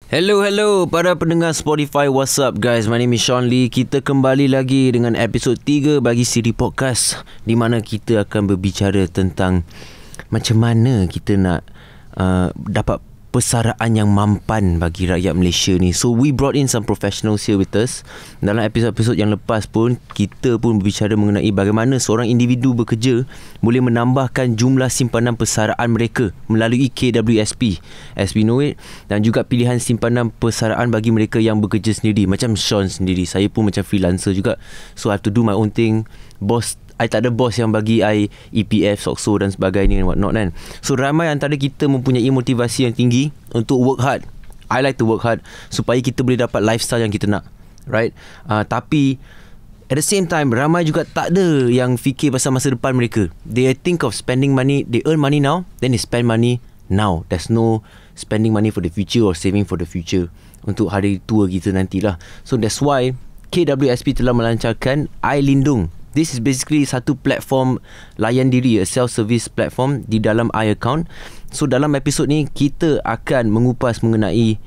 Hello para pendengar Spotify. What's up guys? My name is Sean Lee. Kita kembali lagi dengan episod 3 bagi siri podcast, di mana kita akan berbicara tentang macam mana kita nak dapat persaraan yang mampan bagi rakyat Malaysia ni. So we brought in some professionals here with us. Dalam episod-episod yang lepas pun, kita pun berbicara mengenai bagaimana seorang individu bekerja boleh menambahkan jumlah simpanan persaraan mereka melalui KWSP as we know it, dan juga pilihan simpanan persaraan bagi mereka yang bekerja sendiri. Macam Sean sendiri, saya pun macam freelancer juga, so I have to do my own thing. I tak ada bos yang bagi I EPF, SOCSO dan sebagainya and whatnot kan. So ramai antara kita mempunyai motivasi yang tinggi untuk work hard. I like to work hard supaya kita boleh dapat lifestyle yang kita nak, right? Tapi at the same time, ramai juga tak ada yang fikir pasal masa depan mereka. They think of spending money, they earn money now, then they spend money now. There's no spending money for the future or saving for the future untuk hari tua kita nantilah. So that's why KWSP telah melancarkan iLindung. This is basically satu platform layan diri, a self-service platform di dalam iAccount. So dalam episod ni kita akan mengupas mengenai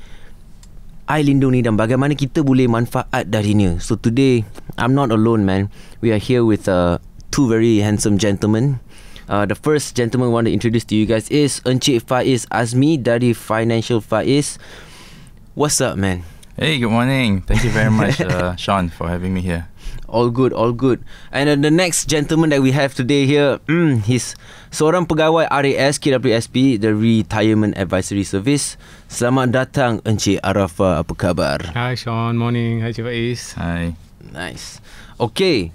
iLindung ni dan bagaimana kita boleh manfaat darinya. So today I'm not alone, man. We are here with two very handsome gentlemen. The first gentleman I want to introduce to you guys is Encik Faiz Azmi dari Financial Faiz. What's up, man? Hey, good morning. Thank you very much, Sean, for having me here. All good. And the next gentleman that we have today here, he's seorang pegawai RAS KWSP, the Retirement Advisory Service. Selamat datang Encik Arafah, apa khabar? Hi Sean, morning. Hi Encik Faiz. Hi. Nice. Okay,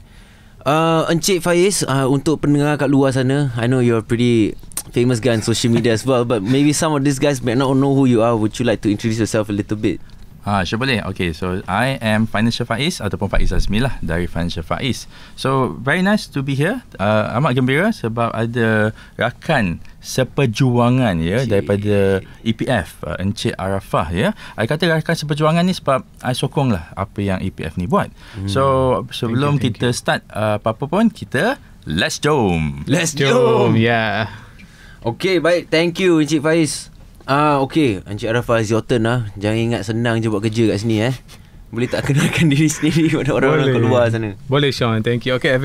Encik Faiz, untuk pendengar kat luar sana, I know you're a pretty famous guy on social media as well, but maybe some of these guys may not know who you are. Would you like to introduce yourself a little bit? Sure boleh. Okay, so I am Financial Faiz ataupun Faiz Azmi lah dari Financial Faiz. So very nice to be here. Amat gembira sebab ada rakan seperjuangan daripada EPF, Encik Arafah ya. I kata rakan seperjuangan ni sebab I sokong lah apa yang EPF ni buat. So sebelum kita start apa-apa pun, kita let's jom. Yeah. Okay, baik. Thank you Encik Faiz. Okay, Encik Arafah, it's your turn lah. Jangan ingat senang je buat kerja kat sini Boleh tak kenalkan diri sendiri pada orang-orang kat luar sana? Boleh Sean, thank you. Okay,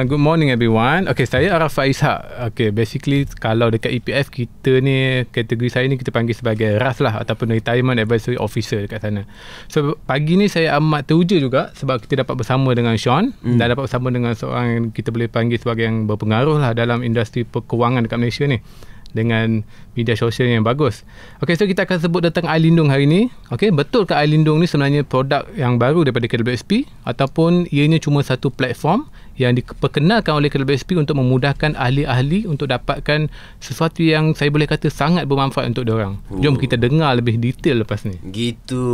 good morning everyone. Okay, saya Arafah Ishak. Okay, basically kalau dekat EPF kita ni, kategori saya ni kita panggil sebagai RAS lah, ataupun Retirement Advisory Officer dekat sana. So pagi ni saya amat teruja juga sebab kita dapat bersama dengan Sean dan dapat bersama dengan seorang yang kita boleh panggil sebagai yang berpengaruh lah dalam industri kewangan dekat Malaysia ni, dengan media sosial yang bagus. Okay, so kita akan sebut tentang iLindung hari ni. Okay, betul ke iLindung ni sebenarnya produk yang baru daripada KWSP ataupun ianya cuma satu platform yang diperkenalkan oleh KWSP untuk memudahkan ahli-ahli untuk dapatkan sesuatu yang saya boleh kata sangat bermanfaat untuk diorang. Jom kita dengar lebih detail lepas ni. Gitu,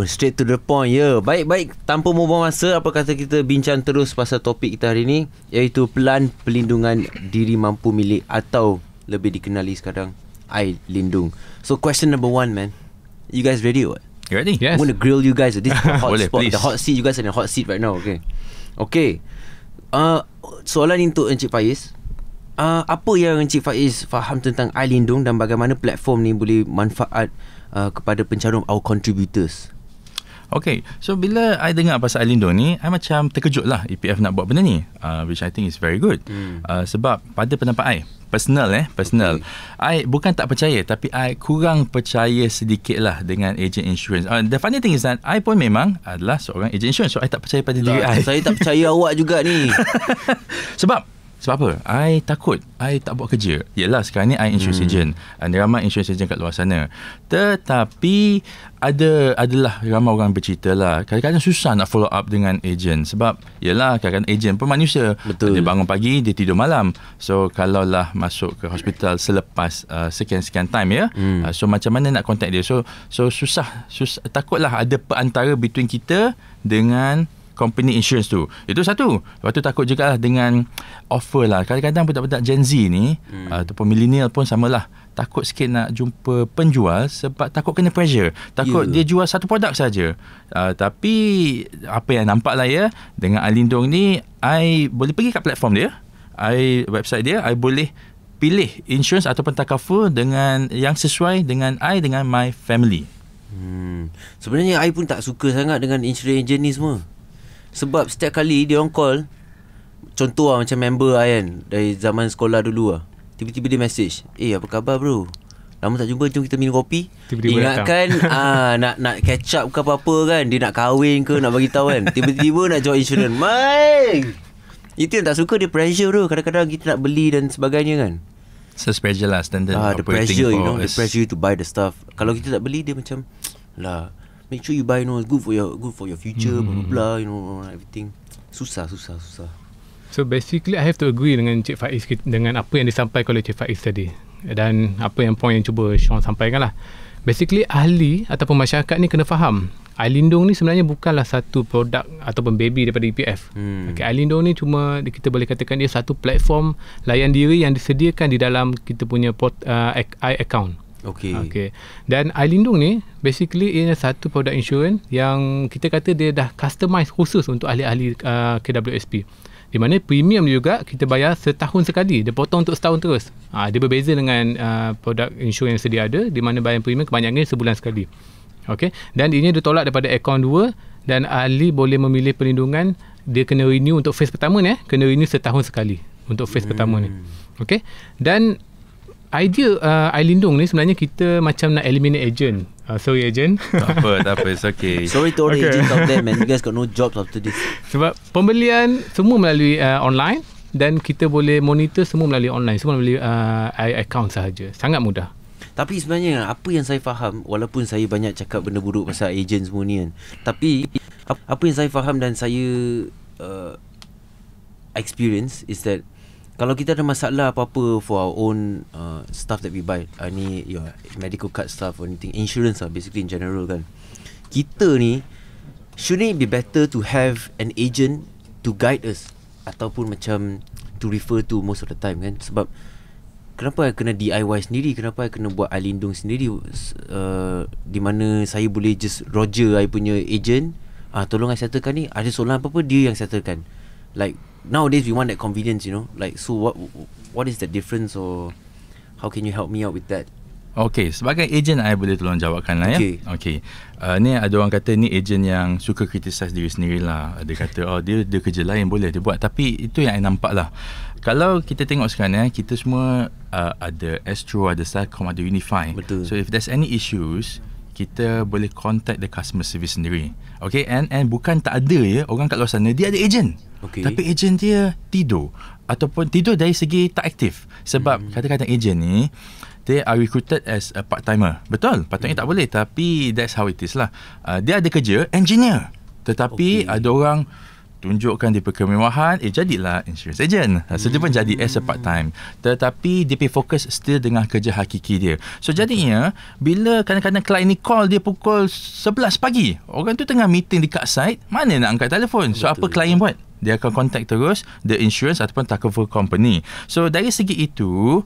straight to the point ya. Baik, tanpa membuang masa, apa kata kita bincang terus pasal topik kita hari ni, iaitu Pelan Pelindungan Diri Mampu Milik atau lebih dikenali sekarang iLindung. So question number 1, man. You guys ready or what? You ready? Yes. I'm going to grill you guys at this hot Boleh, spot. please. The hot seat. You guys are in the hot seat right now. Okay. Soalan ni untuk Encik Faiz. Apa yang Encik Faiz faham tentang iLindung dan bagaimana platform ni boleh manfaat kepada pencarum our contributors? Okay, so bila I dengar pasal iLindung ni, I macam terkejut lah EPF nak buat benda ni, which I think is very good. Sebab pada pendapat I, personal. Okay. I bukan tak percaya, tapi I kurang percaya sedikit lah dengan agent insurance. The funny thing is that I pun memang adalah seorang agent insurance, so I tak percaya pada diri I. Saya tak percaya awak juga ni. Sebab apa? I takut I tak buat kerja. Yelah, sekarang ni I insurance agent, ada ramai insurance agent kat luar sana. Tetapi adalah ramai orang bercerita lah, kadang-kadang susah nak follow up dengan agent. Sebab yelah, kadang-kadang agent pun manusia. Betul. Dia bangun pagi, dia tidur malam. So kalau lah masuk ke hospital selepas sekian-sekian time so macam mana nak contact dia? So susah. Takutlah ada perantara between kita dengan company insurance tu. Itu satu. Lepas tu takut juga lah dengan offer lah. Kadang-kadang budak-budak Gen Z ni ataupun millennial pun samalah, takut sikit nak jumpa penjual sebab takut kena pressure. Takut dia jual satu produk saja. Tapi apa yang nampak lah dengan iLindung ni, I boleh pergi kat platform dia, website dia, I boleh pilih insurance ataupun takaful dengan yang sesuai dengan I, dengan my family. Sebenarnya I pun tak suka sangat dengan insurance agent ni semua. Sebab setiap kali dia orang call, contoh lah macam member I kan, dari zaman sekolah dulu lah, tiba-tiba dia message, apa khabar bro, lama tak jumpa, jom kita minum kopi. Tiba-tiba ingatkan nak catch up ke apa-apa kan, dia nak kahwin ke, nak bagi tahu kan, tiba-tiba nak jual insurance. Itu yang tak suka, dia pressure tu. Kadang-kadang kita nak beli dan sebagainya kan. So pressure lah, standard The pressure, the pressure to buy the stuff. Kalau kita tak beli, dia macam lah, make sure you buy, it's good for your future, blah blah blah, everything. Susah. So basically I have to agree dengan Cik Faiz dengan apa yang disampaikan oleh Cik Faiz tadi, dan apa yang point yang cuba Sean sampaikan lah. Basically ahli ataupun masyarakat ni kena faham Ailindung ni sebenarnya bukanlah satu produk ataupun baby daripada EPF. Okay, Ailindung ni cuma kita boleh katakan dia satu platform layan diri yang disediakan di dalam kita punya i-account. Okay. Dan Ailindung ni basically ia satu produk insurans yang kita kata dia dah customize khusus untuk ahli-ahli KWSP. Di mana premium juga kita bayar setahun sekali. Dia potong untuk setahun terus. Dia berbeza dengan produk insurans yang sedia ada, di mana bayar premium kebanyakannya sebulan sekali. Okay. Dan ini ditolak daripada akaun 2, dan ahli boleh memilih perlindungan. Dia kena renew untuk phase pertama ni, kena renew setahun sekali untuk phase pertama ni. Okay. Dan idea Ailindung ni sebenarnya kita macam nak eliminate agent. Sorry agent. Tak apa, it's okay. Sorry to all the agents out there, man. You guys got no jobs after this. Sebab pembelian semua melalui online, dan kita boleh monitor semua melalui online, semua melalui account sahaja. Sangat mudah. Tapi sebenarnya apa yang saya faham, walaupun saya banyak cakap benda buruk pasal agent semua ni kan, tapi apa yang saya faham dan saya experience is that kalau kita ada masalah apa-apa for our own stuff that we buy, ni your medical card stuff or anything, insurance lah basically in general kan, kita ni shouldn't it be better to have an agent to guide us ataupun macam to refer to most of the time kan? Sebab kenapa I kena DIY sendiri, kenapa I kena buat Ailindung sendiri, di mana saya boleh just Roger I punya agent, tolong I settlekan ni, ada soalan apa-apa dia yang settlekan. Like nowadays we want that convenience, like, so what is the difference, or how can you help me out with that? Okay, sebagai agent I boleh tolong jawabkan lah. Okay. Ni ada orang kata ni agent yang suka criticize diri sendirilah. Dia kata dia kerja lain boleh dia buat, tapi itu yang I nampak lah. Kalau kita tengok sekarang kita semua ada Astro, ada Celcom, ada Unify. Betul. So if there's any issues, kita boleh contact the customer service sendiri. Okay, and bukan tak ada orang kat luar sana dia ada agent. Okay. Tapi agent dia tidur, ataupun tidur dari segi tak aktif. Sebab kadang-kadang agent ni they are recruited as a part-timer. Betul, patutnya tak boleh, tapi that's how it is lah. Dia ada kerja engineer, tetapi ada orang tunjukkan dia kemewahan, jadilah insurance agent. So dia pun jadi as a part-time, tetapi dia pergi fokus still dengan kerja hakiki dia. So jadinya bila kadang-kadang klien ni call dia pukul 11 pagi, orang tu tengah meeting dekat site, mana nak angkat telefon. So apa klien buat? Dia akan contact terus the insurance ataupun cover company. So dari segi itu,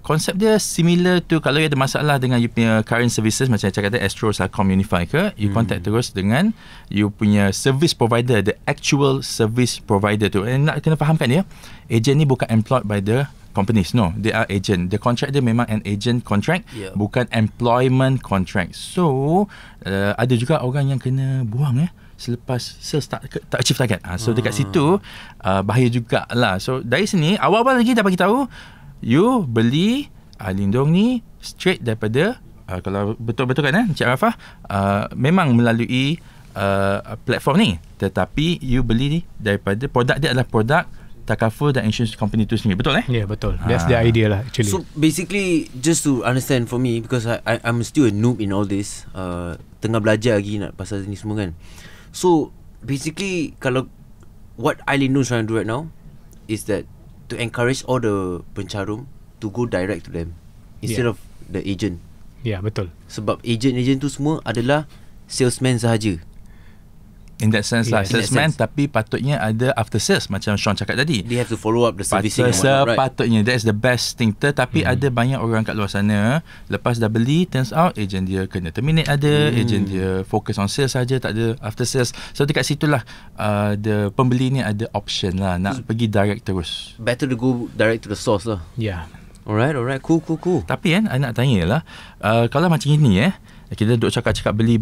konsep dia similar tu. Kalau ada masalah dengan you punya current services, macam saya kata Astro, Celcom, Unify ke, you contact terus dengan you punya service provider, the actual service provider tu. And nak kena fahamkan agent ni bukan employed by the companies. No, they are agent. The contract dia memang an agent contract, bukan employment contract. So ada juga orang yang kena buang selepas sales tak achieve target. So dekat situ bahaya jugalah. So dari sini awal-awal lagi dah bagi tahu, you beli Ailindung ni straight daripada kalau betul-betul kan Encik Arafah, memang melalui platform ni, tetapi you beli daripada produk dia adalah produk Takaful dan insurance company tu sendiri. Betul Ya, betul. That's the idea lah actually. So basically, just to understand for me, because I'm still a noob in all this, tengah belajar lagi nak pasal ni semua kan. So basically, kalau what Ailindung trying to do right now is that to encourage all the pencarum to go direct to them instead of the agent. Ya, betul. Sebab agent tu semua adalah salesman sahaja. In that sense lah, salesman, tapi patutnya ada after sales macam Sean cakap tadi. They have to follow up the servicing and whatnot, right? Patutnya, that's the best thing. Tetapi ada banyak orang kat luar sana, lepas dah beli, turns out agent dia kena terminate, agent dia fokus on sales saja, tak ada after sales. So dekat situlah the pembeli ni ada option lah, nak pergi direct terus. Better to go direct to the source lah. Ya. Alright, cool. Tapi I nak tanya lah, kalau macam ini kita duk cakap beli,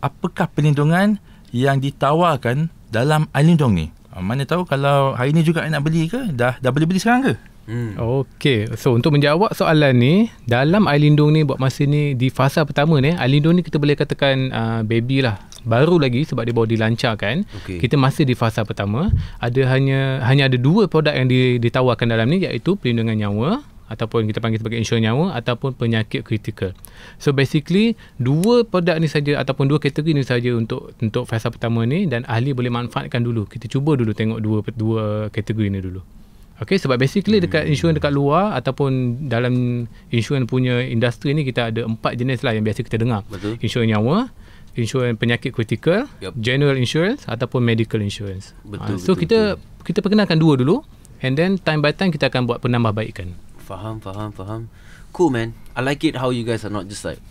apakah perlindungan yang ditawarkan dalam Ailindung ni? Mana tahu kalau hari ni juga nak beli ke, dah boleh beli sekarang ke? Okey, so untuk menjawab soalan ni, dalam Ailindung ni buat masa ni di fasa pertama ni, Ailindung ni kita boleh katakan baby lah, baru lagi sebab dia baru dilancarkan. Kita masih di fasa pertama. Hanya ada 2 produk yang ditawarkan dalam ni, iaitu perlindungan nyawa ataupun kita panggil sebagai insurans nyawa ataupun penyakit kritikal. So basically 2 produk ni saja ataupun 2 kategori ni saja untuk fasa pertama ni, dan ahli boleh manfaatkan dulu. Kita cuba dulu tengok dua kategori ni dulu. Okay, sebab basically dekat insurans dekat luar ataupun dalam insurans punya industri ni, kita ada 4 jenis lah yang biasa kita dengar. Betul. Insurans nyawa, insurans penyakit kritikal, general insurance ataupun medical insurance. So kita perkenalkan 2 dulu, and then time by time kita akan buat penambahbaikan. Faham. Cool, man. I like it how you guys are not just like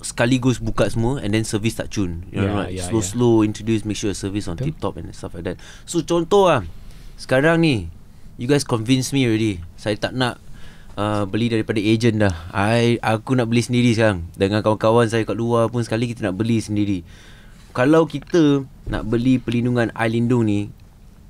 sekaligus buka semua and then service tak cun. You know, slow introduce, make sure service on tip top and stuff like that. So contoh sekarang ni you guys convince me already. Saya tak nak beli daripada agent dah. Aku nak beli sendiri sekarang. Dengan kawan-kawan saya kat luar pun sekali kita nak beli sendiri. Kalau kita nak beli perlindungan Ailindung ni,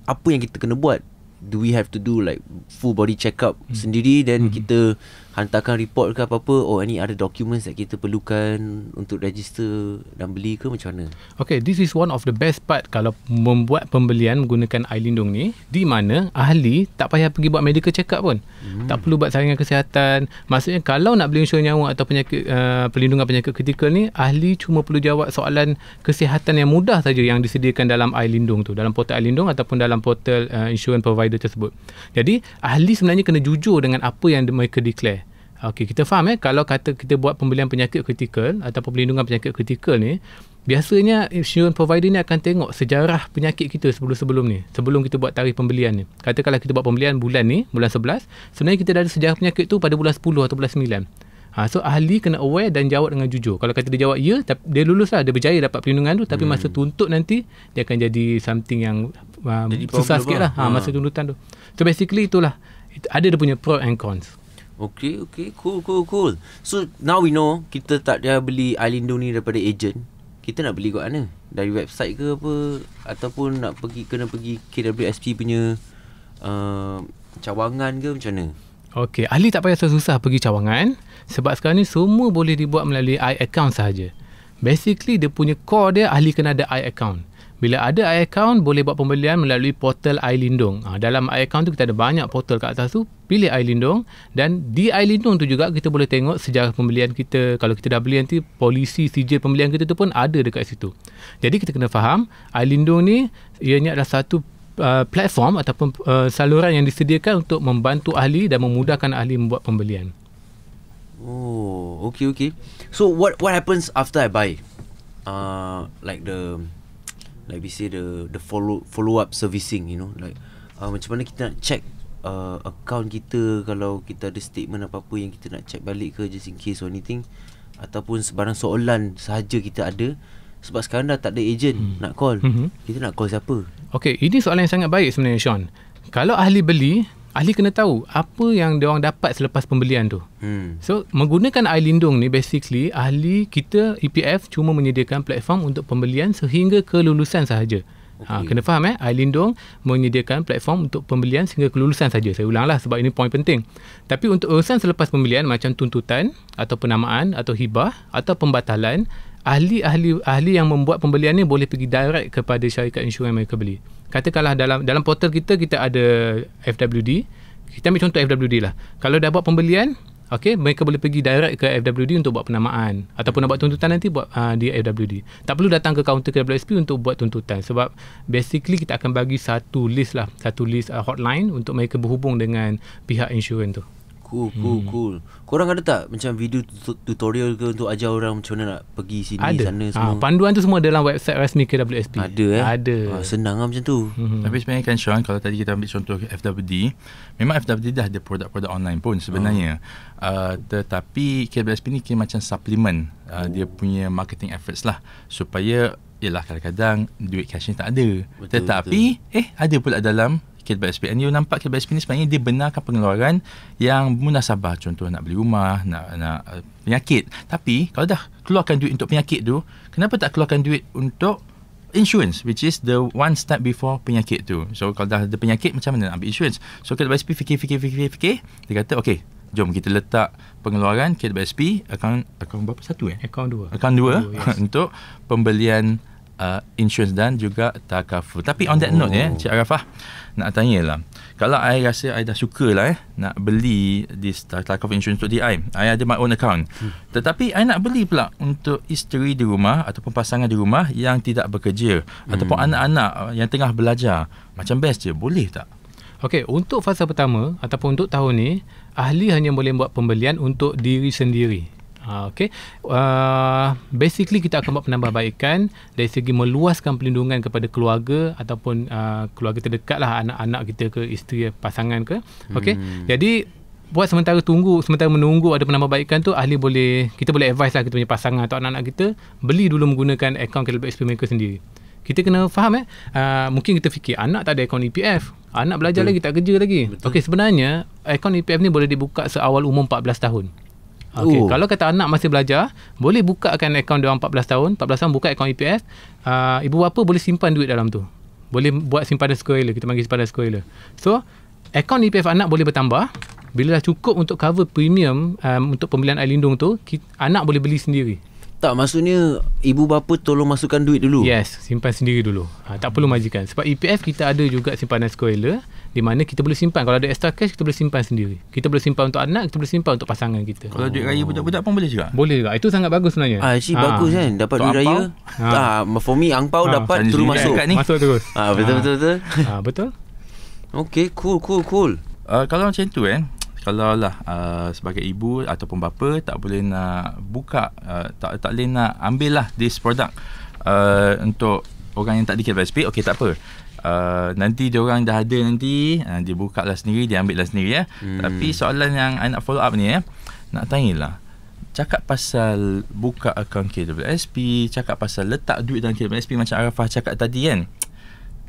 apa yang kita kena buat? Do we have to do like full body check up sendiri, then kita hantarkan report ke apa-apa, or any other documents that kita perlukan untuk register dan beli ke, macam mana? Okay, this is one of the best part kalau membuat pembelian menggunakan Ailindung ni, di mana ahli tak payah pergi buat medical check up pun. Tak perlu buat saringan kesihatan. Maksudnya kalau nak beli insurans nyawa atau perlindungan penyakit kritikal ni, ahli cuma perlu jawab soalan kesihatan yang mudah saja yang disediakan dalam Ailindung tu, dalam portal Ailindung ataupun dalam portal insurance provider tersebut. Jadi ahli sebenarnya kena jujur dengan apa yang mereka declare. Okey, kita faham kalau kata kita buat pembelian penyakit kritikal atau perlindungan penyakit kritikal ni, biasanya insurance provider ni akan tengok sejarah penyakit kita sebelum ni, sebelum kita buat tarikh pembelian ni. Katakanlah kita buat pembelian bulan 11, sebenarnya kita dah ada sejarah penyakit tu pada bulan 10 atau bulan 9. So ahli kena aware dan jawab dengan jujur. Kalau kata dia jawab ya, dia lulus lah, dia berjaya dapat perlindungan tu, tapi masa tuntut nanti dia akan jadi something yang susah sikit lah masa tuntutan tu. So basically itulah, ada dia punya pro and cons. Okay, cool. So now we know kita tak payah beli Ailindung ni daripada agent. Kita nak beli kat mana? Dari website ke apa, ataupun nak kena pergi KWSP punya cawangan ke, macam mana? Okey, ahli tak payah susah pergi cawangan, sebab sekarang ni semua boleh dibuat melalui iAccount sahaja. Basically dia punya core dia, ahli kena ada iAccount. Bila ada iAccount, boleh buat pembelian melalui portal Ailindung. Dalam iAccount tu kita ada banyak portal kat atas tu. Pilih Ailindung, dan di Ailindung tu juga kita boleh tengok sejarah pembelian kita. Kalau kita dah beli nanti, polisi sijil pembelian kita tu pun ada dekat situ. Jadi kita kena faham, Ailindung ni ianya adalah satu platform ataupun saluran yang disediakan untuk membantu ahli dan memudahkan ahli membuat pembelian. Oh, okay. So what happens after I buy? Like we say the follow up servicing, you know, like macam mana kita nak check account kita, kalau kita ada statement apa-apa yang kita nak check balik ke, just in case or anything, ataupun sebarang soalan sahaja kita ada. Sebab sekarang dah tak ada agent nak call. Kita nak call siapa? Okay, ini soalan yang sangat baik sebenarnya, Sean. Kalau ahli beli, ahli kena tahu apa yang diorang dapat selepas pembelian tu. So menggunakan Ailindung ni, basically ahli kita EPF cuma menyediakan platform untuk pembelian sehingga kelulusan sahaja. Kena faham Ailindung menyediakan platform untuk pembelian sehingga kelulusan saja. Saya ulanglah sebab ini poin penting. Tapi untuk urusan selepas pembelian macam tuntutan atau penamaan atau hibah atau pembatalan, ahli yang membuat pembelian ni boleh pergi direct kepada syarikat insurans mereka beli. Katakanlah dalam portal kita ada FWD. Kita ambil contoh FWD lah. Kalau dah buat pembelian, mereka boleh pergi direct ke FWD untuk buat penamaan, ataupun nak buat tuntutan nanti buat di FWD. Tak perlu datang ke kaunter KWSP untuk buat tuntutan, sebab basically kita akan bagi satu list hotline untuk mereka berhubung dengan pihak insurans tu. Cool. Korang ada tak macam video tutorial ke untuk ajar orang macam mana nak pergi sini sana semua? Panduan tu semua dalam website rasmi KWSP. Ada. Senang lah macam tu. Tapi sebenarnya kan Sean, kalau tadi kita ambil contoh FWD, memang FWD dah ada produk-produk online pun sebenarnya. Tetapi KWSP ni kira macam suplemen dia punya marketing efforts lah, supaya yelah kadang-kadang duit cash ni tak ada. Tetapi ada pula dalam KWSP. And you nampak KWSP ni sebenarnya dia benarkan pengeluaran yang munasabah. Contoh nak beli rumah, nak penyakit. Tapi kalau dah keluarkan duit untuk penyakit tu, kenapa tak keluarkan duit untuk insurance, which is the one step before penyakit tu. So kalau dah ada penyakit, macam mana nak ambil insurance? So KWSP fikir. Dia kata okay, jom kita letak pengeluaran KWSP akaun berapa? Satu Akaun 2. Akaun 2 yes. untuk pembelian insurance dan juga takaful. Tapi on that note Cik Arafah, nak tanyalah, kalau I rasa I dah suka lah nak beli this takaful insurance untuk I ada my own account, tetapi I nak beli pula untuk isteri di rumah ataupun pasangan di rumah yang tidak bekerja ataupun anak-anak yang tengah belajar, macam best je, boleh tak? Okey, untuk fasa pertama ataupun untuk tahun ni, ahli hanya boleh buat pembelian untuk diri sendiri. Basically kita akan buat penambahbaikan dari segi meluaskan perlindungan kepada keluarga ataupun keluarga terdekat lah, anak-anak kita ke, isteri, pasangan ke. Jadi buat sementara menunggu ada penambahbaikan tu, kita boleh advise lah kita punya pasangan atau anak-anak kita beli dulu menggunakan akaun KWSP mereka sendiri. Kita kena faham mungkin kita fikir anak tak ada akaun EPF, anak belajar lagi, tak kerja lagi. Okey, sebenarnya akaun EPF ni boleh dibuka seawal umur 14 tahun. Kalau kata anak masih belajar, boleh bukakan akaun dia 14 tahun buka akaun EPF. Ibu bapa boleh simpan duit dalam tu. Boleh buat simpanan sekolah, kita panggil simpanan sekolah. So, akaun EPF anak boleh bertambah. Bila dah cukup untuk cover premium untuk pembelian air lindung tu, anak boleh beli sendiri. Tak, maksudnya ibu bapa tolong masukkan duit dulu. Yes, simpan sendiri dulu. Tak perlu majikan. Sebab EPF kita ada juga simpanan sekolah di mana kita boleh simpan. Kalau ada extra cash, kita boleh simpan sendiri. Kita boleh simpan untuk anak, kita boleh simpan untuk pasangan kita. Kalau duit raya budak-budak pun boleh juga? Boleh juga. Itu sangat bagus sebenarnya. Actually bagus kan, dapat duit raya. For me, angpau dapat terus masuk. Masuk terus. Betul. Betul. Okay, cool. Kalau macam tu kalau lah sebagai ibu ataupun bapa tak boleh nak buka, tak boleh nak ambil lah this product untuk orang yang tak di KWSP, okey, tak apa. Nanti dia orang dah ada, nanti dia buka lah sendiri, dia ambil lah sendiri Tapi soalan yang I nak follow up ni nak tanyalah, cakap pasal buka akaun KWSP, cakap pasal letak duit dalam KWSP macam Arafah cakap tadi kan,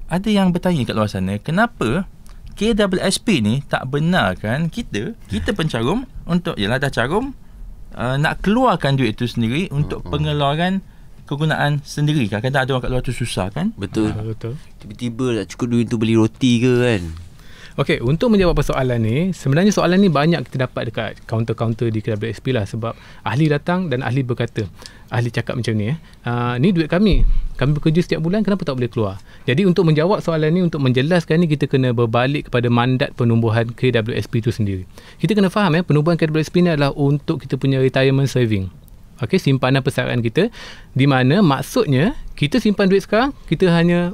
ada yang bertanya kat luar sana, kenapa KWSP ni tak benarkan kita pencarum untuk, yelah dah carum, nak keluarkan duit itu sendiri untuk pengeluaran kegunaan sendiri. Kadang-kadang ada orang kat luar tu susah kan. Betul. Tiba-tiba tak cukup duit untuk beli roti ke kan. Okey, untuk menjawab persoalan ni, sebenarnya soalan ni banyak kita dapat dekat kaunter-kaunter di KWSP lah, sebab ahli datang dan ahli berkata, ahli cakap macam ni ni duit kami bekerja setiap bulan, kenapa tak boleh keluar? Jadi untuk menjawab soalan ni, untuk menjelaskan ni, kita kena berbalik kepada mandat penumbuhan KWSP itu sendiri. Kita kena faham penumbuhan KWSP ni adalah untuk kita punya retirement saving. Okey, simpanan persaraan kita, di mana maksudnya kita simpan duit sekarang, kita hanya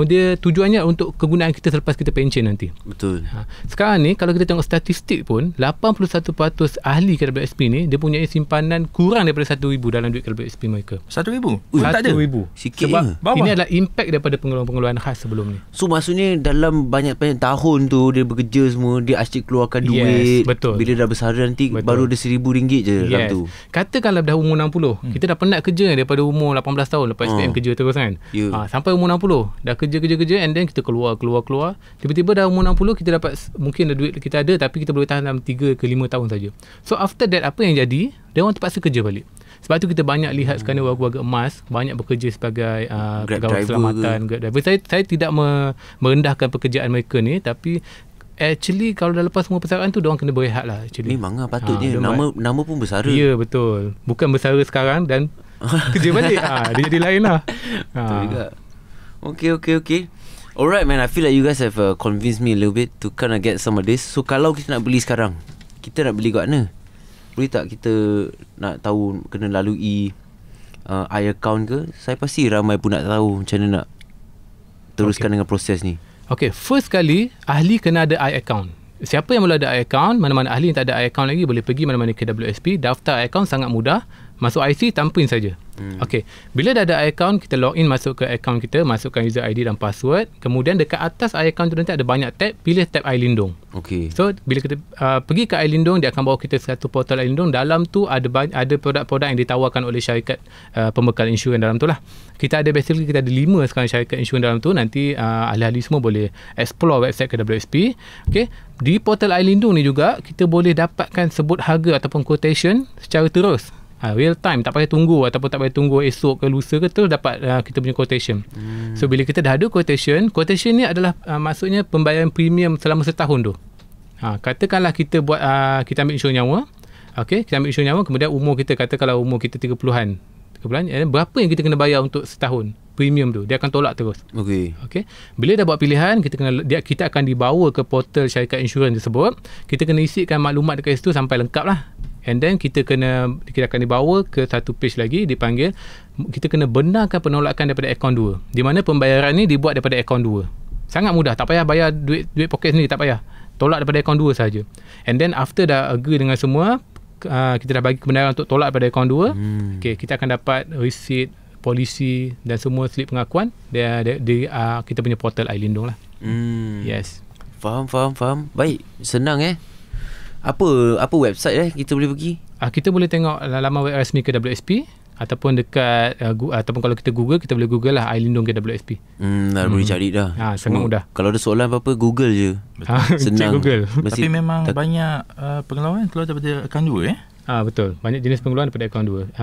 dia tujuannya untuk kegunaan kita selepas kita pension nanti. Betul. Sekarang ni kalau kita tengok statistik pun, 81% ahli KWSP ni dia punya simpanan kurang daripada 1,000 dalam duit KWSP mereka. 1,000? Tak ada. 1,000. Sikit. Sebab bawah. Ini adalah impact daripada pengeluaran-pengeluaran khas sebelum ni. So maksudnya dalam banyak-banyak tahun tu dia bekerja semua, dia asyik keluarkan duit. Yes, betul. Bila dah besar nanti baru ada RM1,000 je dalam tu. Katakanlah dah umur 60, kita dah penat kerja daripada umur 18 tahun lepas SPM kerja terus kan. Sampai umur 60 dah kerja and then kita keluar. Tiba-tiba dah umur 60 kita dapat, mungkin duit kita ada tapi kita boleh tahan dalam 3 ke 5 tahun saja. So after that, apa yang jadi? Dia orang terpaksa kerja balik. Sebab tu kita banyak lihat sekarang warga-warga emas banyak bekerja sebagai pegawai keselamatan, Grab driver. Saya tidak merendahkan pekerjaan mereka ni, tapi actually kalau dah lepas semua persaraan tu, dia orang kena berehat lah actually. Memang lah patutnya. Nama pun bersara. Ya, betul. Bukan bersara sekarang dan kerja balik. Dia jadi lain lah. Betul juga. Okay. Alright man, I feel like you guys have convinced me a little bit to kind of get some of this. So kalau kita nak beli sekarang, kita nak beli kat mana? Boleh tak kita nak tahu kena lalui iAccount ke? Saya pasti ramai pun nak tahu macam mana nak teruskan dengan proses ni. Okay, first kali ahli kena ada iAccount. Siapa yang mula ada iAccount, mana-mana ahli yang tak ada iAccount lagi boleh pergi mana-mana KWSP, daftar iAccount sangat mudah. masuk IC, tampin saja. Okey, bila dah ada account, kita log in masuk ke account kita, masukkan user ID dan password. Kemudian dekat atas account tu nanti ada banyak tab, pilih tab iLindung. Okey. So bila kita pergi ke iLindung, dia akan bawa kita satu portal iLindung. Dalam tu ada produk-produk yang ditawarkan oleh syarikat pembekal insurans dalam tu lah. Kita ada 5 sekarang syarikat insurans dalam tu. Nanti ahli-ahli semua boleh explore website KWSP. Okey, di portal iLindung ni juga kita boleh dapatkan sebut harga ataupun quotation secara terus. Real time, tak payah tunggu ataupun tak payah tunggu esok ke lusa ke, terus dapat kita punya quotation. So bila kita dah ada quotation ni adalah maksudnya pembayaran premium selama setahun tu. Katakanlah kita buat kita ambil insur nyawa. Okey, kita ambil insur nyawa, kemudian umur kita, katakanlah umur kita 30-an. Berapa yang kita kena bayar untuk setahun premium tu, dia akan tolak terus. Okey. Bila dah buat pilihan, kita akan dibawa ke portal syarikat insurans tersebut. Kita kena isikan maklumat dekat situ sampai lengkap lah. And then kita akan dibawa ke satu page lagi, dipanggil, kita kena benarkan penolakan daripada akaun 2, di mana pembayaran ni dibuat daripada akaun 2. Sangat mudah, tak payah bayar duit poket sendiri, tak payah. Tolak daripada akaun 2 saja. And then after dah agree dengan semua, kita dah bagi kebenaran untuk tolak daripada akaun 2. Okay, kita akan dapat receipt, polisi dan semua slip pengakuan di kita punya portal iLindung lah. Yes. Faham. Baik, senang Apa website kita boleh pergi? Kita boleh tengok laman web rasmi KWSP ataupun dekat ataupun kalau kita Google, kita boleh Google lah iLindung KWSP. Dah boleh cari dah. Sangat mudah. Kalau ada soalan apa-apa, Google je. Senang. Google. Tapi memang banyak pengeluaran keluar daripada akaun 2 betul. Banyak jenis pengeluaran daripada akaun 2.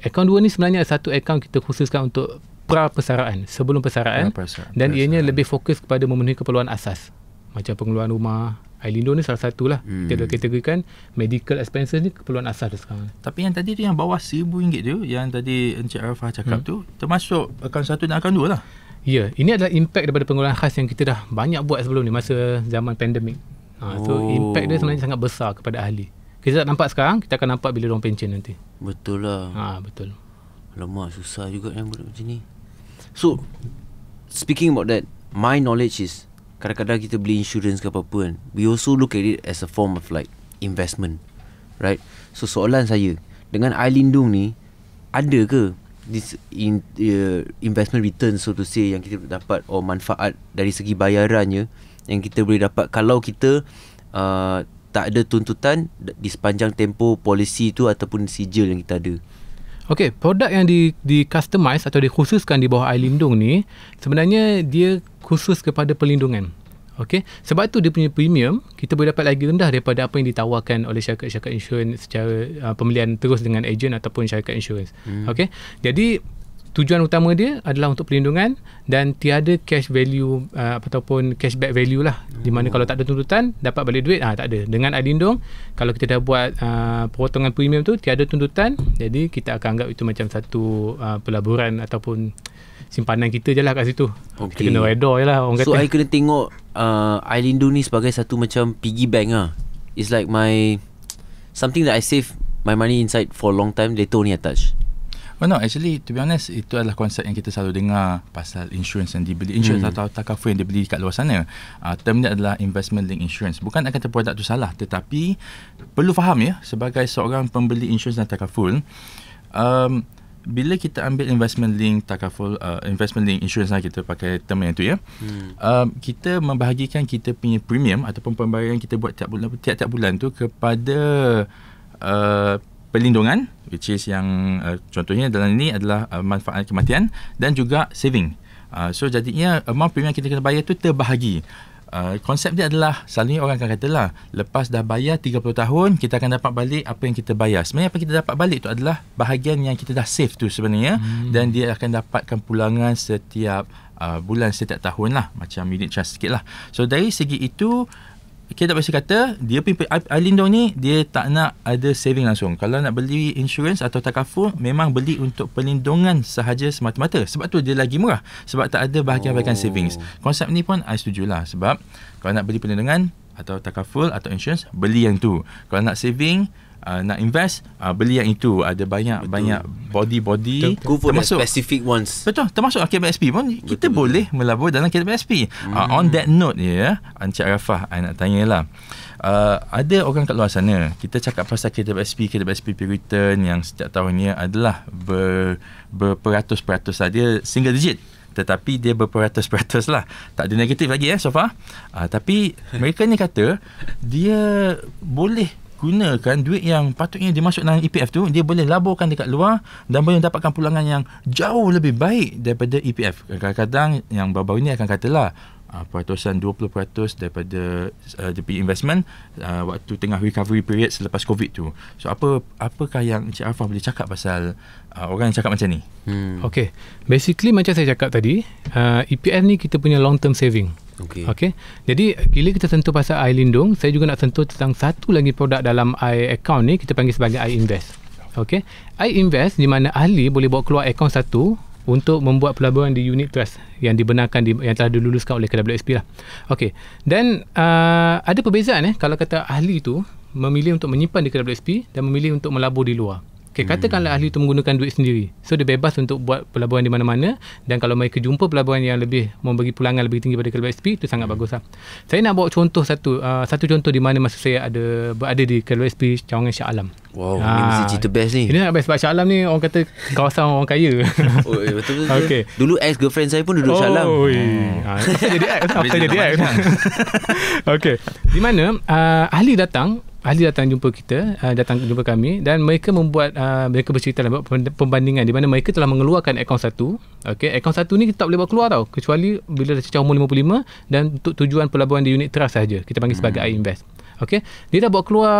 Akaun 2 ni sebenarnya satu akaun kita khususkan untuk pra-persaraan, sebelum persaraan, dan ianya lebih fokus kepada memenuhi keperluan asas. Macam pengeluaran rumah. iLindung ni salah satu lah. Kita dah kategorikan medical expenses ni keperluan asas dah sekarang. Tapi yang tadi tu, yang bawah RM1,000 tu, yang tadi Encik Arafah cakap tu, termasuk akaun 1 dan akaun 2 lah. Ya, ini adalah impact daripada pengeluaran khas yang kita dah banyak buat sebelum ni, masa zaman pandemik. So impact dia sebenarnya sangat besar kepada ahli. Kita tak nampak sekarang, kita akan nampak bila orang pencen nanti. Betul lah. Betul. Alamak, susah juga yang buat macam ni. So, speaking about that, my knowledge is, kadang-kadang kita beli insurance ke apa-apa kan, we also look at it as a form of like investment, right? So soalan saya, dengan iLindung ni, ada ke this investment return, so to say, yang kita dapat manfaat dari segi bayarannya yang kita boleh dapat kalau kita tak ada tuntutan di sepanjang tempoh polisi tu ataupun sijil yang kita ada? Okey, produk yang di customize atau dikhususkan di bawah iLindung ni, sebenarnya dia khusus kepada perlindungan. Okey, sebab tu dia punya premium kita boleh dapat lagi rendah daripada apa yang ditawarkan oleh syarikat-syarikat insurans secara pembelian terus dengan ejen ataupun syarikat insurans. Okey, jadi tujuan utama dia adalah untuk perlindungan dan tiada cash value ataupun cashback value lah. Di mana kalau tak ada tuntutan, dapat balik duit, tak ada. Dengan iLindung, kalau kita dah buat pemotongan premium tu, tiada tuntutan, jadi kita akan anggap itu macam satu pelaburan ataupun simpanan kita je lah kat situ. Kita kena redor je lah orang kata. So I kena tengok iLindung ni sebagai satu macam piggy bank lah. It's like something that I save my money inside for a long time, later only I touch. Well, no, actually, to be honest, itu adalah konsep yang kita selalu dengar pasal insurance yang dibeli, insurance atau takaful yang dibeli kat luar sana. Term dia adalah investment link insurance. Bukan nak kata produk tu salah, tetapi perlu faham sebagai seorang pembeli insurance dan takaful, bila kita ambil investment link takaful, investment link insurance lah, kita pakai term yang tu kita membahagikan kita punya premium ataupun pembayaran kita buat tiap-tiap bulan tu kepada perlindungan, which is yang contohnya dalam ini adalah manfaat kematian dan juga saving. So jadinya amount premium kita kena bayar tu terbahagi. Konsep dia adalah, selalunya orang akan katalah, lepas dah bayar 30 tahun kita akan dapat balik apa yang kita bayar. Sebenarnya apa kita dapat balik tu adalah bahagian yang kita dah save tu sebenarnya, dan dia akan dapatkan pulangan setiap bulan, setiap tahun lah, macam unit trust sikit lah. So dari segi itu, kita tak bisa kata dia iLindung ni dia tak nak ada saving langsung. Kalau nak beli insurance atau takaful, memang beli untuk perlindungan sahaja semata-mata. Sebab tu dia lagi murah, sebab tak ada bahagian-bahagian savings. Konsep ni pun I setujulah, sebab kalau nak beli perlindungan atau takaful atau insurance, beli yang tu. Kalau nak saving, nak invest, beli yang itu. Ada banyak body Go for the specific ones. Betul, termasuk KBSP pun kita boleh melabur dalam KBSP. On that note Encik Arafah, I nak tanyalah, ada orang kat luar sana, kita cakap pasal KWSP return yang setiap tahunnya adalah berperatus-peratus lah. Dia single digit, tetapi dia berperatus-peratus lah. Tak ada negatif lagi so far. Tapi mereka ni kata dia boleh gunakan duit yang patutnya dia masuk dalam EPF tu, dia boleh laburkan dekat luar dan boleh dapatkan pulangan yang jauh lebih baik daripada EPF. Kadang-kadang yang baru-baru ni akan katalah peratusan 20% daripada dia punya investment waktu tengah recovery period selepas COVID tu. So apakah yang Encik Arafah boleh cakap pasal orang yang cakap macam ni? Okay, basically macam saya cakap tadi, EPF ni kita punya long term saving. Okay. Jadi bila kita sentuh pasal iLindung, saya juga nak sentuh tentang satu lagi produk dalam iAccount ni, kita panggil sebagai iInvest. Okay, iInvest di mana ahli boleh bawa keluar akaun satu untuk membuat pelaburan di unit trust yang dibenarkan yang telah diluluskan oleh KWSP lah. Okey. Dan ada perbezaan kalau kata ahli itu memilih untuk menyimpan di KWSP dan memilih untuk melabur di luar. Okay, katakanlah ahli itu menggunakan duit sendiri. So dia bebas untuk buat pelaburan di mana-mana, dan kalau mereka jumpa pelaburan yang lebih memberi pulangan lebih tinggi pada KWSP, itu sangat bagus lah. Saya nak bawa contoh satu contoh di mana masa saya berada di KWSP Cawangan Shah Alam. Wow, ini mesti cerita best ni. Ini sangat best sebab Shah Alam ni orang kata kawasan orang kaya. Oh, betul. Okay. Dulu ex-girlfriend saya pun duduk Shah Alam. Saya jadi ex. Okay. Di mana ahli datang jumpa kita, datang jumpa kami, dan mereka mereka bercerita dalam pembandingan di mana mereka telah mengeluarkan akaun satu. Okey, akaun satu ni kita tak boleh bawa keluar tau, kecuali bila dah cecah umur 55 dan untuk tujuan pelaburan di unit trust saja. Kita panggil sebagai iInvest. Okey, dia dah bawa keluar,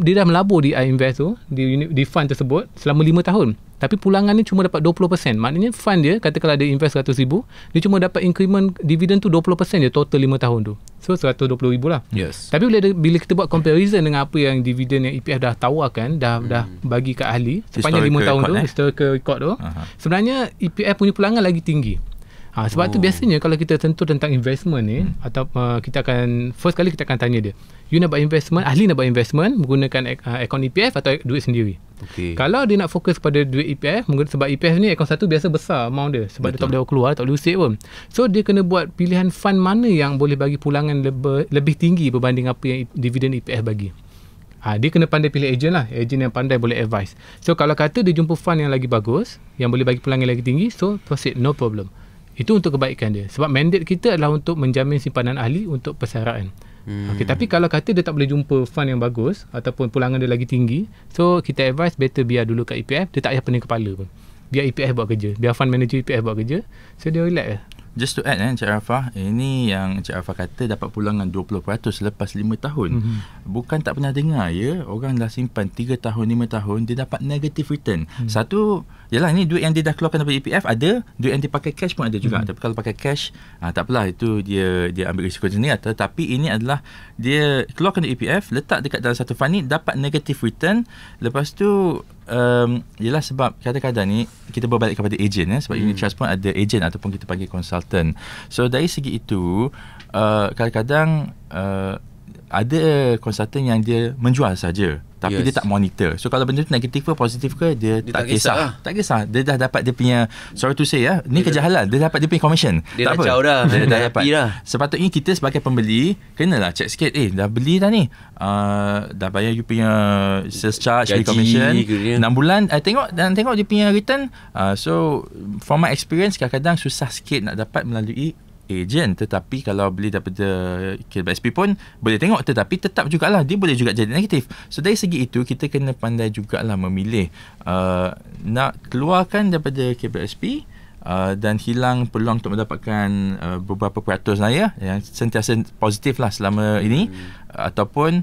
dia dah melabur di iInvest tu, di fund tersebut selama 5 tahun. Tapi pulangan ni cuma dapat 20%. Maknanya fund dia, katakanlah dia invest 100,000, dia cuma dapat increment dividen tu 20% je total 5 tahun tu. So 120,000 lah. Yes. Tapi bila kita buat comparison dengan apa yang dividen yang EPF dah tawarkan, dah bagi kat ahli sepanjang 5 tahun tu, historical record tu, sebenarnya EPF punya pulangan lagi tinggi. Sebab tu biasanya kalau kita tentu tentang investment ni, atau kita akan first kali kita akan tanya dia, you nak buat investment, ahli nak buat investment menggunakan akaun EPF atau duit sendiri. Kalau dia nak fokus pada duit EPF, sebab EPF ni akaun satu biasa besar amount dia, sebab dia tak boleh keluar, tak boleh usik pun. So dia kena buat pilihan fund mana yang boleh bagi pulangan lebih tinggi berbanding apa yang dividen EPF bagi. Dia kena pandai pilih ejen lah, ejen yang pandai boleh advise. So kalau kata dia jumpa fund yang lagi bagus, yang boleh bagi pulangan lagi tinggi, so proceed, no problem. Itu untuk kebaikan dia. Sebab mandate kita adalah untuk menjamin simpanan ahli untuk persaraan. Okay, tapi kalau kata dia tak boleh jumpa fund yang bagus ataupun pulangan dia lagi tinggi, so kita advise better biar dulu kat EPF. Dia tak payah pening kepala pun. Biar EPF buat kerja. Biar fund manager EPF buat kerja. So dia relax lah. Just to add Encik Arafah, ini yang Encik Arafah kata dapat pulangan 20% selepas 5 tahun. Bukan tak pernah dengar orang dah simpan 3 tahun, 5 tahun, dia dapat negative return. Satu, yalah, ini duit yang dia dah keluarkan daripada EPF ada, duit yang dia pakai cash pun ada juga. Tapi kalau pakai cash, tak apalah, itu dia ambil risiko sendiri. Tapi ini adalah dia keluarkan dari EPF, letak dekat dalam satu fund ni, dapat negative return. Lepas tu yelah, sebab kadang-kadang ni kita berbalik kepada ejen sebab unit trust pun ada ejen ataupun kita panggil consultant. So dari segi itu kadang-kadang ada consultant yang dia menjual saja, tapi dia tak monitor. So kalau benda tu negatif ke positif ke, dia tak kisah. Tak kisah. Dia dah dapat dia punya, sorry to say ni kerja halal, dia dapat dia punya commission. Dia tak dah jauh dah. Dia dah dapat. Dah. Sepatutnya kita sebagai pembeli kenalah check sikit, dah beli dah ni, dah bayar you punya sales charge, gaji, commission 6 bulan, tengok dia punya return. So from my experience, kadang-kadang susah sikit nak dapat melalui ejen. Tetapi kalau beli daripada KWSP pun boleh tengok, tetapi tetap jugalah dia boleh juga jadi negatif. So dari segi itu kita kena pandai jugalah memilih nak keluarkan daripada KWSP dan hilang peluang untuk mendapatkan beberapa peratus lah yang sentiasa positif lah selama ini, ataupun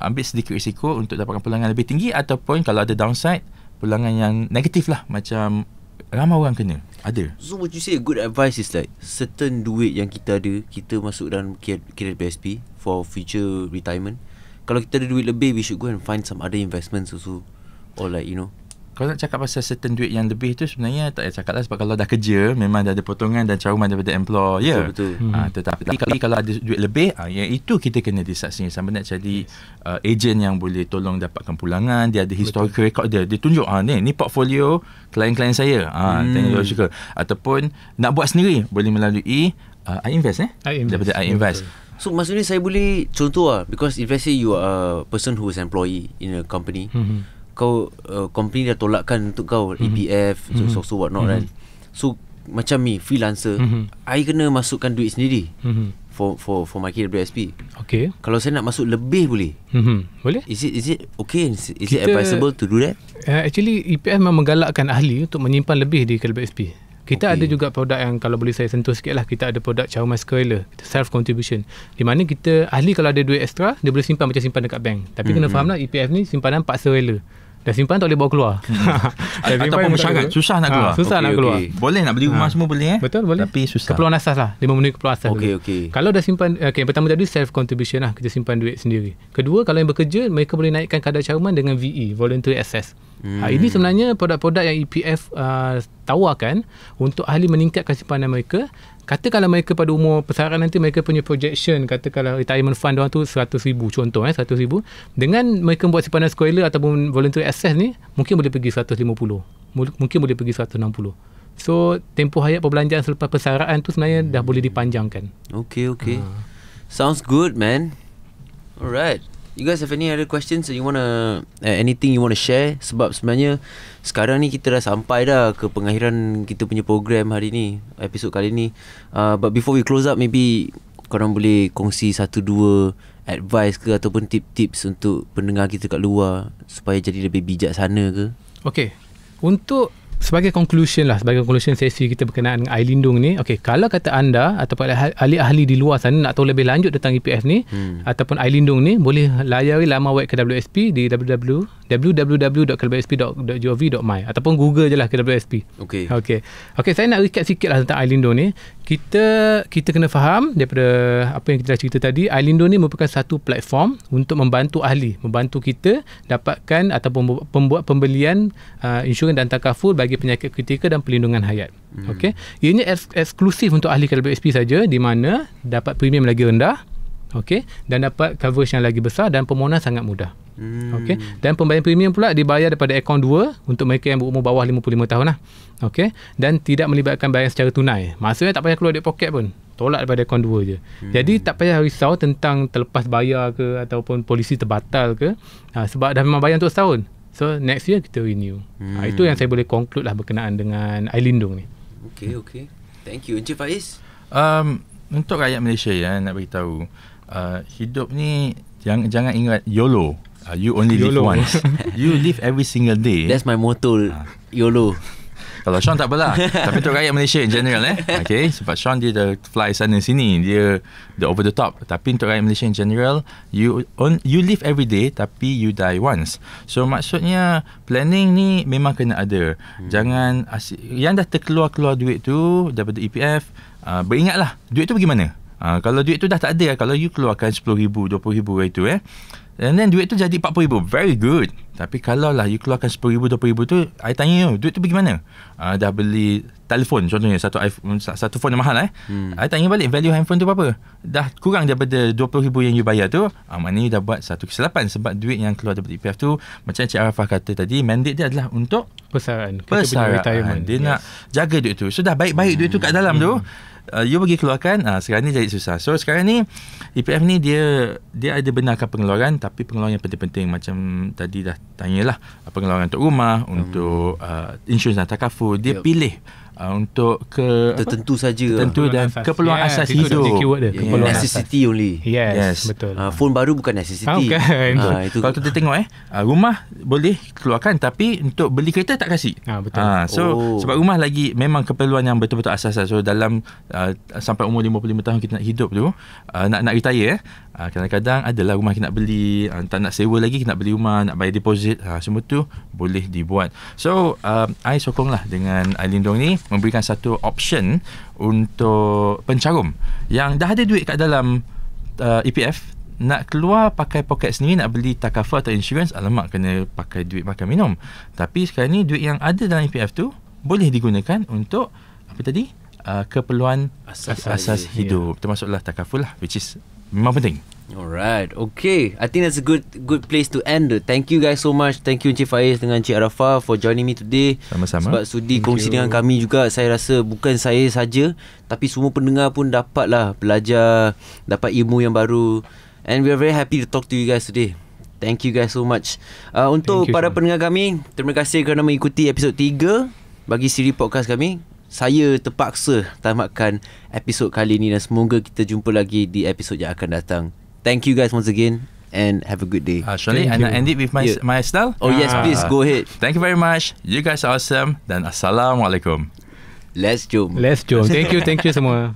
ambil sedikit risiko untuk dapatkan pulangan lebih tinggi, ataupun kalau ada downside, pulangan yang negatif lah, macam ramai orang kena ada. So would you say a good advice is like certain duit yang kita ada, kita masuk dalam KWSP for future retirement. Kalau kita ada duit lebih, we should go and find some other investments also, or like kalau nak cakap pasal certain duit yang lebih tu sebenarnya tak payah cakap lah, sebab kalau dah kerja memang dah ada potongan dan caruman daripada employer. Betul. Tetapi kalau ada duit lebih, yang itu kita kena disaksikan sama nak jadi agent yang boleh tolong dapatkan pulangan. Dia ada historical record dia tunjuk ni portfolio klien-klien saya, tengok suka, ataupun nak buat sendiri boleh melalui iInvest daripada iInvest. So maksudnya saya boleh contoh because if let's say you are a person who is employee in a company, kau company dah tolakkan untuk kau EPF, so what not kan. So macam me freelancer, I kena masukkan duit sendiri for my KWSP. Okay. Kalau saya nak masuk lebih boleh? Boleh. Is it okay? Is it advisable to do that? Actually EPF memang menggalakkan ahli untuk menyimpan lebih di KWSP. Kita ada juga produk yang kalau boleh saya sentuh sikit lah. Kita ada produk cawangan sukarela, self contribution, di mana kita ahli kalau ada duit extra dia boleh simpan macam simpan dekat bank. Tapi kena faham lah, EPF ni simpanan paksa rela. Dah simpan tak boleh bawa keluar. Ataupun bersyarat susah nak keluar. Susah nak keluar. Boleh nak beli rumah semua boleh Betul, boleh. Tapi susah. Keperluan asas lah. Dia memenuhi keperluan asas. Okay. Kalau dah simpan, yang pertama tadi self contribution lah, kita simpan duit sendiri. Kedua, kalau yang bekerja, mereka boleh naikkan kadar cawangan dengan VE, voluntary access. Ini sebenarnya produk-produk yang EPF tawarkan untuk ahli meningkatkan simpanan mereka. Katakanlah mereka pada umur persaraan nanti, mereka punya projection, katakanlah retirement fund diorang tu 100,000 contoh 100,000, dengan mereka buat simpanan sukarela ataupun voluntary access ni, mungkin boleh pergi 150, mungkin boleh pergi 160. So tempoh hayat perbelanjaan selepas persaraan tu sebenarnya dah boleh dipanjangkan. Okay. Sounds good, man. Alright, you guys have any other questions that you wanna anything you wanna share? Sebab sebenarnya sekarang ni kita dah sampai dah ke pengakhiran kita punya program hari ni, episod kali ni. But before we close up, maybe korang boleh kongsi 1-2 advice ke ataupun tip-tips untuk pendengar kita kat luar supaya jadi lebih bijaksana ke? Okay, untuk sebagai conclusion sesi kita berkenaan dengan iLindung ni, kalau kata anda ataupun ahli-ahli di luar sana nak tahu lebih lanjut tentang EPF ni ataupun iLindung ni, boleh layari laman web KWSP di www.kwsp.gov.my ataupun Google je lah KWSP. Okay, saya nak recap sikit lah tentang iLindung ni. Kita kena faham daripada apa yang kita dah cerita tadi, iLindung ni merupakan satu platform untuk membantu ahli, membantu kita dapatkan ataupun membuat pembelian insurans dan takaful bagi penyakit kritikal dan perlindungan hayat. Ianya eksklusif untuk ahli KWSP saja, di mana dapat premium lagi rendah, dan dapat coverage yang lagi besar dan permohonan sangat mudah. Dan pembayaran premium pula dibayar daripada akaun 2 untuk mereka yang berumur bawah 55 tahun lah. Dan tidak melibatkan bayaran secara tunai. Maksudnya tak payah keluar duit poket pun, tolak daripada akaun 2 je. Jadi tak payah risau tentang terlepas bayar ke ataupun polisi terbatal ke, sebab dah memang bayar untuk setahun. So next year kita renew. Itu yang saya boleh conclude lah berkenaan dengan iLindung ni. Okay. Thank you. Encik Faiz? Untuk rakyat Malaysia nak beritahu, hidup ni jangan ingat YOLO. You only live once. You live every single day. That's my motto. YOLO. Kalau Sean tak apalah. Tapi untuk rakyat Malaysia in general sebab Sean dia dah fly sana sini, dia over the top. Tapi untuk rakyat Malaysia in general, you live every day tapi you die once. So maksudnya planning ni memang kena ada. Jangan yang dah terkeluar duit tu daripada EPF, beringatlah duit tu pergi mana. Kalau duit tu dah tak ada, kalau you keluarkan 10,000, 20,000 itu and then duit tu jadi 40,000, very good. Tapi kalau lah you keluarkan 10,000, 20,000 tu, I tanya you, duit tu pergi mana? Dah beli telefon contohnya, satu phone yang mahal I tanya balik, value handphone tu berapa? Dah kurang daripada 20,000 yang you bayar tu, maknanya you dah buat satu kesilapan. Sebab duit yang keluar daripada EPF tu, macam Encik Arafah kata tadi, mandate dia adalah untuk persaraan. Dia nak jaga duit tu. So dah baik-baik duit tu kat dalam tu, you pergi keluarkan, sekarang ni jadi susah. So sekarang ni EPF ni dia ada benarkan pengeluaran, tapi pengeluaran yang penting-penting macam tadi dah tanyalah, pengeluaran untuk rumah, untuk insurans dan takaful, dia pilih untuk tertentu saja, tertentu dan keperluan asas hidup. Necessity only. Yes, betul. Phone baru bukan necessity. Itu kalau kita tengok rumah boleh keluarkan, tapi untuk beli kereta tak kasih. Betul. Sebab rumah lagi memang keperluan yang betul-betul asas. So dalam sampai umur 55 tahun kita nak hidup tu, nak retire, kadang-kadang adalah rumah kita nak beli, tak nak sewa lagi, kita nak beli rumah, nak bayar deposit, semua tu boleh dibuat. So I sokonglah dengan iLindung ni memberikan satu option untuk pencarum yang dah ada duit kat dalam EPF, nak keluar pakai poket sendiri, nak beli takaful atau insurance, alamak kena pakai duit makan minum. Tapi sekarang ni duit yang ada dalam EPF tu boleh digunakan untuk apa tadi? Keperluan asas hidup. Termasuklah takaful lah, which is memang penting. Alright, okay. I think that's a good place to end. Thank you guys so much. Thank you Encik Faiz dengan Encik Arafah for joining me today. Sama-sama. Sebab sudi kongsi dengan kami juga. Saya rasa bukan saya saja, tapi semua pendengar pun dapatlah belajar, dapat ilmu yang baru. And we are very happy to talk to you guys today. Thank you guys so much. Untuk para pendengar kami, terima kasih kerana mengikuti episod 3 bagi siri podcast kami. Saya terpaksa tamatkan episod kali ini dan semoga kita jumpa lagi di episod yang akan datang. Thank you guys once again and have a good day. Shirley, and I end it with my style. Oh yes, please go ahead. Thank you very much. You guys are awesome. Dan Assalamualaikum. Let's jom. Thank you semua.